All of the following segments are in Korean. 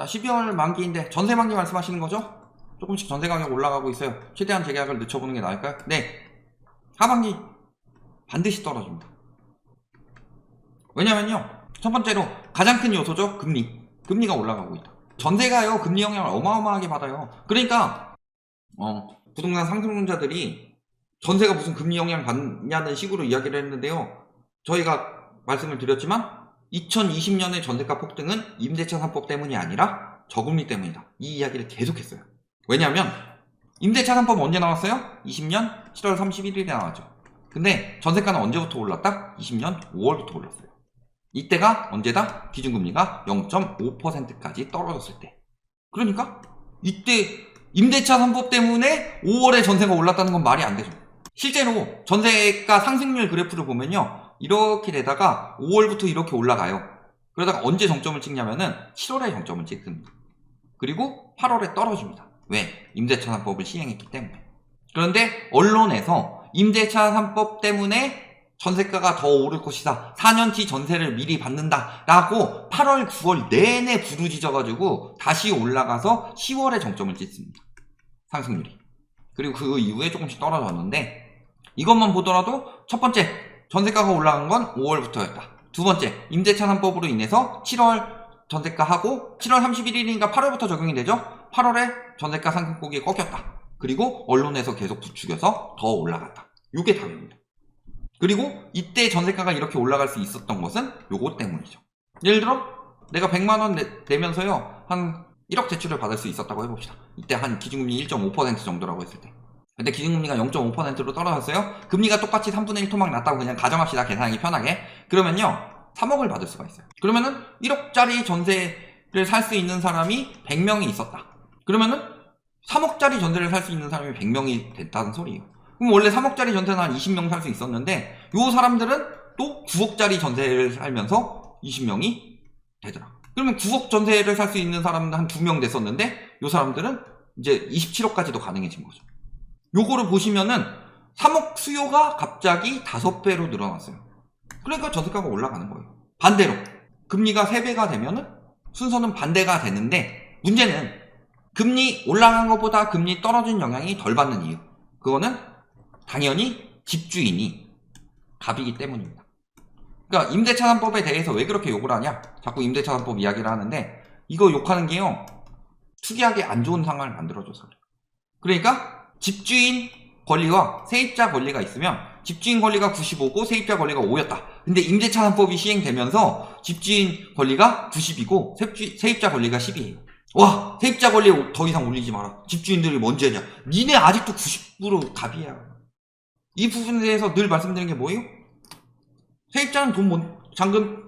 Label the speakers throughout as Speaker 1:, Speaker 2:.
Speaker 1: 자, 12월 만기인데 전세 만기 말씀하시는 거죠? 조금씩 전세 가격 올라가고 있어요. 최대한 재계약을 늦춰보는 게 나을까요? 네. 하반기 반드시 떨어집니다. 왜냐면요, 첫 번째로 가장 큰 요소죠. 금리가 올라가고 있다. 전세가요, 금리 영향을 어마어마하게 받아요. 그러니까 부동산 상승론자들이 전세가 무슨 금리 영향 받냐는 식으로 이야기를 했는데요. 저희가 말씀을 드렸지만 2020년의 전세가 폭등은 임대차 3법 때문이 아니라 저금리 때문이다. 이 이야기를 계속했어요. 왜냐하면 임대차 3법 언제 나왔어요? 20년 7월 31일에 나왔죠. 근데 전세가는 언제부터 올랐다? 20년 5월부터 올랐어요. 이때가 언제다? 기준금리가 0.5%까지 떨어졌을 때. 그러니까 이때 임대차 3법 때문에 5월에 전세가 올랐다는 건 말이 안 되죠. 실제로 전세가 상승률 그래프를 보면요, 이렇게 되다가 5월부터 이렇게 올라가요. 그러다가 언제 정점을 찍냐면은 7월에 정점을 찍습니다. 그리고 8월에 떨어집니다. 왜? 임대차 3법을 시행했기 때문에. 그런데 언론에서 임대차 3법 때문에 전세가가 더 오를 것이다, 4년치 전세를 미리 받는다 라고 8월 9월 내내 부르짖어가지고 다시 올라가서 10월에 정점을 찍습니다. 상승률이. 그리고 그 이후에 조금씩 떨어졌는데, 이것만 보더라도 첫 번째 전세가가 올라간 건 5월부터였다. 두 번째, 임대차 3법으로 인해서 7월 전세가 하고 7월 31일이니까 8월부터 적용이 되죠. 8월에 전세가 상승폭이 꺾였다. 그리고 언론에서 계속 부추겨서 더 올라갔다. 이게 답입니다. 그리고 이때 전세가가 이렇게 올라갈 수 있었던 것은 요거 때문이죠. 예를 들어 내가 100만원 내면서요 한 1억 대출을 받을 수 있었다고 해봅시다. 이때 한 기준금리 1.5% 정도라고 했을 때. 근데 기준금리가 0.5%로 떨어졌어요. 금리가 똑같이 3분의 1 토막 났다고 그냥 가정합시다. 계산하기 편하게. 그러면요 3억을 받을 수가 있어요. 그러면은 1억짜리 전세를 살 수 있는 사람이 100명이 있었다. 그러면은 3억짜리 전세를 살 수 있는 사람이 100명이 됐다는 소리예요. 그럼 원래 3억짜리 전세는 한 20명 살 수 있었는데 요 사람들은 또 9억짜리 전세를 살면서 20명이 되더라. 그러면 9억 전세를 살 수 있는 사람은 한 2명 됐었는데 요 사람들은 이제 27억까지도 가능해진 거죠. 요거를 보시면은 3억 수요가 갑자기 5배로 늘어났어요. 그러니까 전세가가 올라가는 거예요. 반대로 금리가 3배가 되면은 순서는 반대가 되는데, 문제는 금리 올라간 것보다 금리 떨어진 영향이 덜 받는 이유, 그거는 당연히 집주인이 갑이기 때문입니다. 그러니까 임대차 3법에 대해서 왜 그렇게 욕을 하냐, 자꾸 임대차 3법 이야기를 하는데, 이거 욕하는 게요 투기하기 안 좋은 상황을 만들어줘서 그래요. 그러니까 집주인 권리와 세입자 권리가 있으면 집주인 권리가 95고 세입자 권리가 5였다. 근데 임대차 3법이 시행되면서 집주인 권리가 90이고 세입자 권리가 10이에요. 와, 세입자 권리 더 이상 올리지 마라. 집주인들이 뭔지 아냐. 니네 아직도 90% 갑이야. 이 부분에 대해서 늘 말씀드리는 게 뭐예요? 세입자는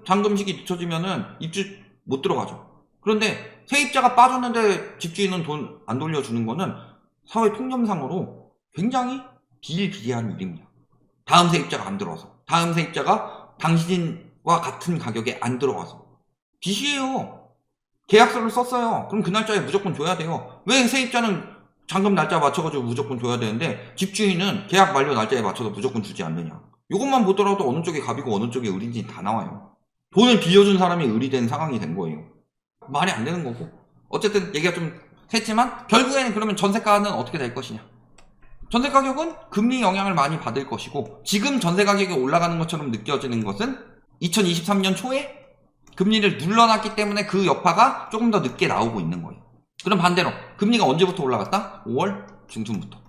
Speaker 1: 잔금식이 늦춰지면은 입주 못 들어가죠. 그런데 세입자가 빠졌는데 집주인은 돈 안 돌려주는 거는 사회 통념상으로 굉장히 비일비재한 일입니다. 다음 세입자가 안 들어와서, 다음 세입자가 당신과 같은 가격에 안 들어와서. 빚이에요. 계약서를 썼어요. 그럼 그 날짜에 무조건 줘야 돼요. 왜 세입자는 잔금 날짜 맞춰가지고 무조건 줘야 되는데 집주인은 계약 만료 날짜에 맞춰서 무조건 주지 않느냐. 이것만 보더라도 어느 쪽이 갑이고 어느 쪽이 을인지 다 나와요. 돈을 빌려준 사람이 을이 된 상황이 된 거예요. 말이 안 되는 거고. 어쨌든 얘기가 좀 했지만 결국에는 그러면 전세가는 어떻게 될 것이냐. 전세 가격은 금리 영향을 많이 받을 것이고, 지금 전세 가격이 올라가는 것처럼 느껴지는 것은 2023년 초에 금리를 눌러놨기 때문에 그 여파가 조금 더 늦게 나오고 있는 거예요. 그럼 반대로 금리가 언제부터 올라갔다? 5월 중순부터.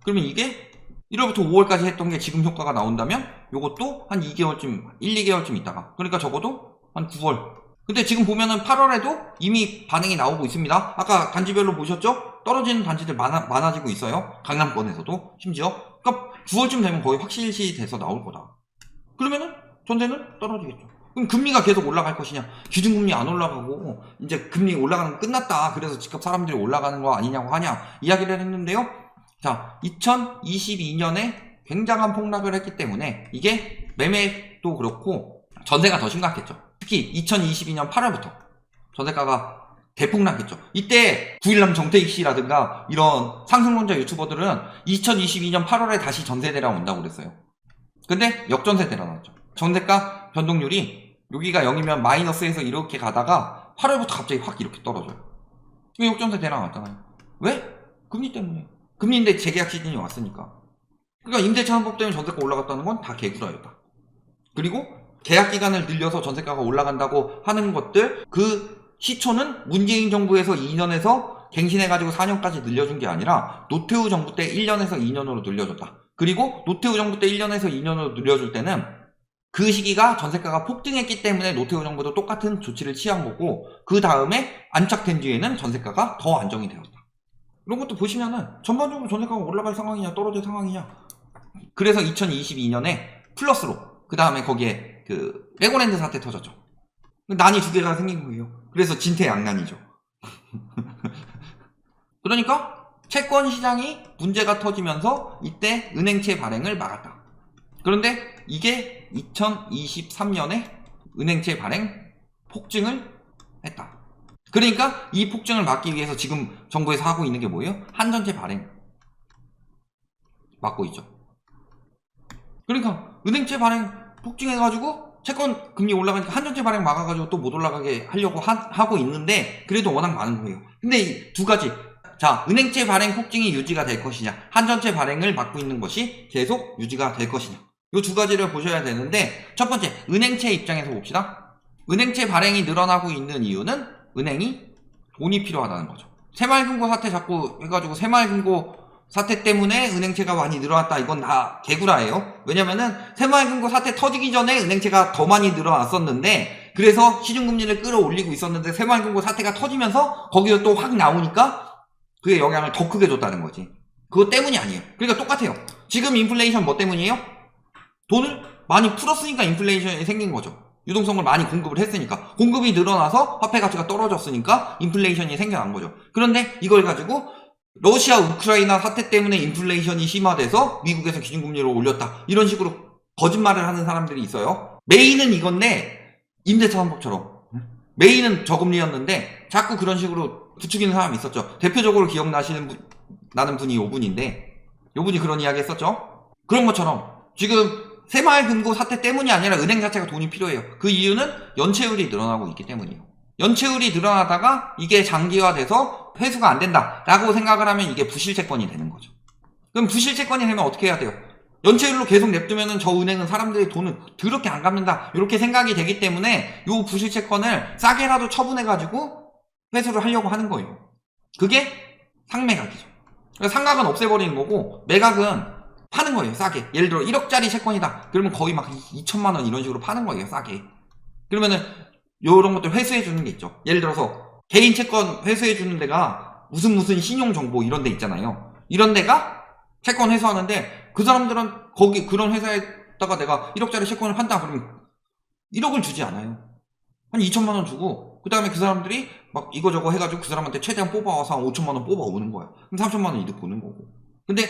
Speaker 1: 그러면 이게 1월부터 5월까지 했던 게 지금 효과가 나온다면 요것도 한 2개월쯤, 1, 2개월쯤 있다가, 그러니까 적어도 한 9월. 근데 지금 보면은 8월에도 이미 반응이 나오고 있습니다. 아까 단지별로 보셨죠? 떨어지는 단지들 많아지고 있어요. 강남권에서도 심지어. 그러니까 9월쯤 되면 거의 확실시 돼서 나올 거다. 그러면은 전세는 떨어지겠죠. 그럼 금리가 계속 올라갈 것이냐? 기준금리 안 올라가고 이제 금리 올라가는 거 끝났다, 그래서 집값 사람들이 올라가는 거 아니냐고 하냐 이야기를 했는데요. 자, 2022년에 굉장한 폭락을 했기 때문에 이게 매매도 그렇고 전세가 더 심각했죠. 특히 2022년 8월부터 전세가가 대폭락했죠. 이때 9.13 정태익 씨라든가 이런 상승론자 유튜버들은 2022년 8월에 다시 전세 대란 온다고 그랬어요. 근데 역전세 대란 왔죠. 전세가 변동률이 여기가 0이면 마이너스에서 이렇게 가다가 8월부터 갑자기 확 이렇게 떨어져요. 이거 역전세 대량 왔잖아요. 왜? 금리 때문에. 금리인데 재계약 시즌이 왔으니까. 그러니까 임대차 한법 때문에 전세가 올라갔다는 건 다 개구라였다. 그리고 계약 기간을 늘려서 전세가가 올라간다고 하는 것들, 그 시초는 문재인 정부에서 2년에서 갱신해가지고 4년까지 늘려준 게 아니라 노태우 정부 때 1년에서 2년으로 늘려줬다. 그리고 노태우 정부 때 1년에서 2년으로 늘려줄 때는 그 시기가 전세가가 폭등했기 때문에 노태우 정부도 똑같은 조치를 취한 거고, 그 다음에 안착된 뒤에는 전세가가 더 안정이 되었다. 이런 것도 보시면은 전반적으로 전세가가 올라갈 상황이냐 떨어질 상황이냐. 그래서 2022년에 플러스로, 그 다음에 거기에 그 레고랜드 사태 터졌죠. 난이 두 개가 생긴 거예요. 그래서 진퇴양난이죠. 그러니까 채권 시장이 문제가 터지면서 이때 은행채 발행을 막았다. 그런데 이게 2023년에 은행채 발행 폭증을 했다. 그러니까 이 폭증을 막기 위해서 지금 정부에서 하고 있는 게 뭐예요? 한전채 발행 막고 있죠. 그러니까 은행채 발행 폭증해가지고 채권 금리 올라가니까 한전채 발행 막아가지고 또 못 올라가게 하려고 하고 있는데, 그래도 워낙 많은 거예요. 근데 이 두 가지, 자, 은행채 발행 폭증이 유지가 될 것이냐, 한전채 발행을 막고 있는 것이 계속 유지가 될 것이냐, 이 두 가지를 보셔야 되는데, 첫 번째 은행채 입장에서 봅시다. 은행채 발행이 늘어나고 있는 이유는 은행이 돈이 필요하다는 거죠. 새마을금고 사태 자꾸 해가지고 새마을금고 사태 때문에 은행채가 많이 늘어났다, 이건 다 개구라예요. 왜냐면은 새마을금고 사태 터지기 전에 은행채가 더 많이 늘어났었는데, 그래서 시중금리를 끌어올리고 있었는데 새마을금고 사태가 터지면서 거기서 또 확 나오니까 그게 영향을 더 크게 줬다는 거지. 그거 때문이 아니에요. 그러니까 똑같아요. 지금 인플레이션 뭐 때문이에요? 돈을 많이 풀었으니까 인플레이션이 생긴 거죠. 유동성을 많이 공급을 했으니까. 공급이 늘어나서 화폐 가치가 떨어졌으니까 인플레이션이 생겨난 거죠. 그런데 이걸 가지고 러시아 우크라이나 사태 때문에 인플레이션이 심화돼서 미국에서 기준금리를 올렸다, 이런 식으로 거짓말을 하는 사람들이 있어요. 메인은 이건데, 임대차 환법처럼 메인은 저금리였는데 자꾸 그런 식으로 부추기는 사람이 있었죠. 대표적으로 기억나시는 나는 분이 요분인데, 요분이 그런 이야기 했었죠. 그런 것처럼 지금 새마을금고 사태 때문이 아니라 은행 자체가 돈이 필요해요. 그 이유는 연체율이 늘어나고 있기 때문이에요. 연체율이 늘어나다가 이게 장기화돼서 회수가 안 된다 라고 생각을 하면 이게 부실채권이 되는 거죠. 그럼 부실채권이 되면 어떻게 해야 돼요? 연체율로 계속 냅두면은 저 은행은 사람들의 돈을 더럽게 안 갚는다, 이렇게 생각이 되기 때문에 요 부실채권을 싸게라도 처분해가지고 회수를 하려고 하는 거예요. 그게 상매각이죠. 그러니까 상각은 없애버리는 거고, 매각은 파는 거예요, 싸게. 예를 들어 1억짜리 채권이다 그러면 거의 막 2천만원 이런 식으로 파는 거예요, 싸게. 그러면은 요런 것들 회수해 주는 게 있죠. 예를 들어서 개인 채권 회수해 주는 데가 무슨 신용정보 이런 데 있잖아요. 이런 데가 채권 회수하는데, 그 사람들은 거기 그런 회사에다가 내가 1억짜리 채권을 판다 그러면 1억을 주지 않아요. 한 2천만원 주고, 그 다음에 그 사람들이 막 이거저거 해가지고 그 사람한테 최대한 뽑아와서 한 5천만원 뽑아오는 거야. 그럼 3천만원 이득 보는 거고. 근데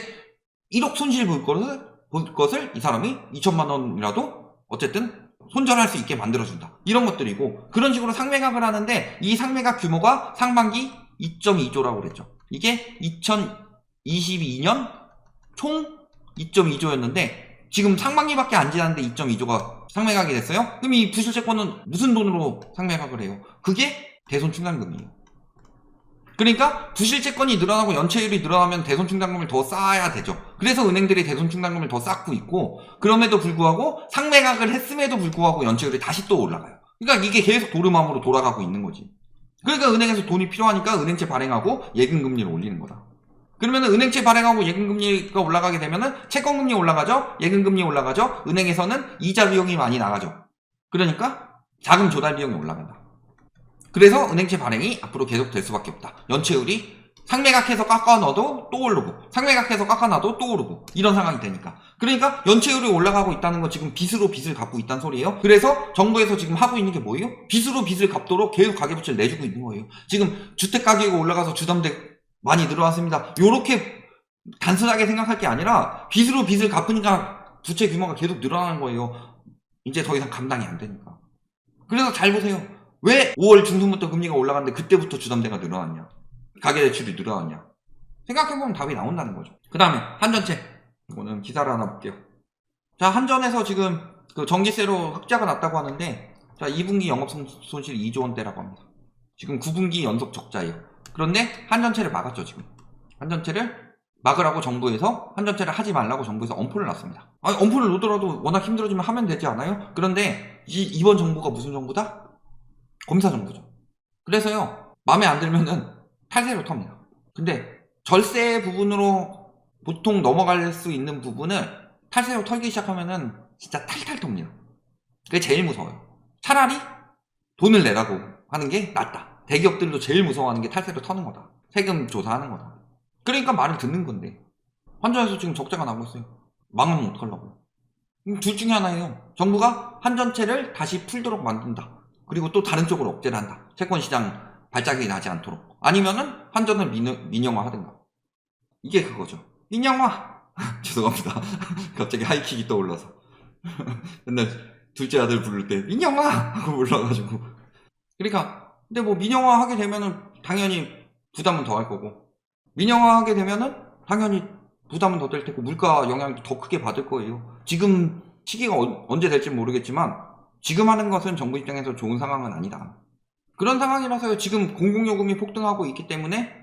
Speaker 1: 1억 손실 볼 것을 이 사람이 2천만원이라도 어쨌든 손절할 수 있게 만들어준다, 이런 것들이고, 그런 식으로 상매각을 하는데, 이 상매각 규모가 상반기 2.2조라고 그랬죠. 이게 2022년 총 2.2조였는데 지금 상반기밖에 안 지났는데 2.2조가 상매각이 됐어요. 그럼 이 부실채권은 무슨 돈으로 상매각을 해요? 그게 대손충당금이에요. 그러니까 부실채권이 늘어나고 연체율이 늘어나면 대손충당금을 더 쌓아야 되죠. 그래서 은행들이 대손충당금을 더 쌓고 있고, 그럼에도 불구하고 상매각을 했음에도 불구하고 연체율이 다시 또 올라가요. 그러니까 이게 계속 도르마무로 돌아가고 있는 거지. 그러니까 은행에서 돈이 필요하니까 은행채 발행하고 예금금리를 올리는 거다. 그러면 은행채 발행하고 예금금리가 올라가게 되면은 채권금리 올라가죠, 예금금리 올라가죠, 은행에서는 이자 비용이 많이 나가죠. 그러니까 자금 조달 비용이 올라간다. 그래서 은행채 발행이 앞으로 계속 될 수밖에 없다. 연체율이 상매각해서 깎아 넣어도 또 오르고, 상매각해서 깎아 놔도 또 오르고, 이런 상황이 되니까. 그러니까 연체율이 올라가고 있다는 건 지금 빚으로 빚을 갚고 있다는 소리예요. 그래서 정부에서 지금 하고 있는 게 뭐예요? 빚으로 빚을 갚도록 계속 가계부채를 내주고 있는 거예요. 지금 주택가격이 올라가서 주담대 많이 늘어났습니다, 요렇게 단순하게 생각할 게 아니라 빚으로 빚을 갚으니까 부채 규모가 계속 늘어나는 거예요. 이제 더 이상 감당이 안 되니까. 그래서 잘 보세요. 왜 5월 중순부터 금리가 올라갔는데 그때부터 주담대가 늘어났냐, 가계대출이 늘어났냐. 생각해보면 답이 나온다는 거죠. 그 다음에 한전채, 이거는 기사를 하나 볼게요. 자, 한전에서 지금 그 전기세로 흑자가 났다고 하는데, 자, 2분기 영업손실 2조 원대라고 합니다. 지금 9분기 연속 적자예요. 그런데 한전채를 막았죠. 지금 한전채를 막으라고 정부에서 한전채를 하지 말라고 정부에서 엄포를 놨습니다. 아니, 엄포를 놓더라도 워낙 힘들어지면 하면 되지 않아요? 그런데 이번 정부가 무슨 정부다? 검사 정부죠. 그래서요, 마음에 안 들면은 탈세로 텁니다. 근데 절세 부분으로 보통 넘어갈 수 있는 부분을 탈세로 털기 시작하면은 진짜 탈탈 텁니다. 그게 제일 무서워요. 차라리 돈을 내라고 하는 게 낫다. 대기업들도 제일 무서워하는 게 탈세로 터는 거다. 세금 조사하는 거다. 그러니까 말을 듣는 건데 한전에서 지금 적자가 나고 있어요. 망하면 어떡하려고. 둘 중에 하나예요. 정부가 한전채를 다시 풀도록 만든다. 그리고 또 다른 쪽으로 억제를 한다. 채권시장 발작이 나지 않도록. 아니면은 한전을 민영화 하든가. 이게 그거죠. 민영화! 죄송합니다. 갑자기 하이킥이 떠올라서. 맨날 둘째 아들 부를 때 민영화! 하고 불러가지고. 그러니까 근데 뭐 민영화 하게 되면은 당연히 부담은 더 할 거고, 민영화 하게 되면은 당연히 부담은 더 될 테고, 물가 영향도 더 크게 받을 거예요. 지금 시기가 언제 될지 모르겠지만 지금 하는 것은 정부 입장에서 좋은 상황은 아니다. 그런 상황이라서요. 지금 공공요금이 폭등하고 있기 때문에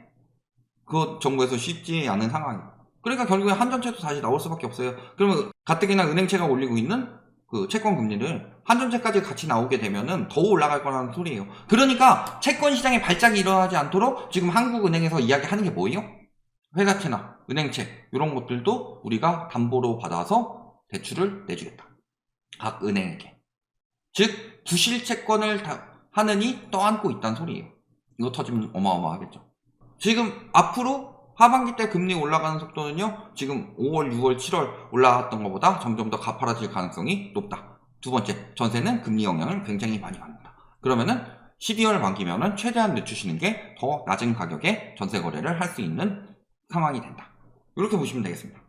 Speaker 1: 그것 정부에서 쉽지 않은 상황이에요. 그러니까 결국에 한전채도 다시 나올 수밖에 없어요. 그러면 가뜩이나 은행채가 올리고 있는 그 채권 금리를 한전채까지 같이 나오게 되면은 더 올라갈 거라는 소리예요. 그러니까 채권 시장에 발작이 일어나지 않도록 지금 한국은행에서 이야기하는 게 뭐예요? 회사채나 은행채 이런 것들도 우리가 담보로 받아서 대출을 내주겠다. 각 은행에게. 즉 부실채권을 하느니 떠안고 있다는 소리예요. 이거 터지면 어마어마하겠죠. 지금 앞으로 하반기 때 금리 올라가는 속도는요, 지금 5월, 6월, 7월 올라갔던 것보다 점점 더 가파라질 가능성이 높다. 두 번째, 전세는 금리 영향을 굉장히 많이 받는다. 그러면은 12월 만기면은 최대한 늦추시는 게 더 낮은 가격에 전세 거래를 할 수 있는 상황이 된다. 이렇게 보시면 되겠습니다.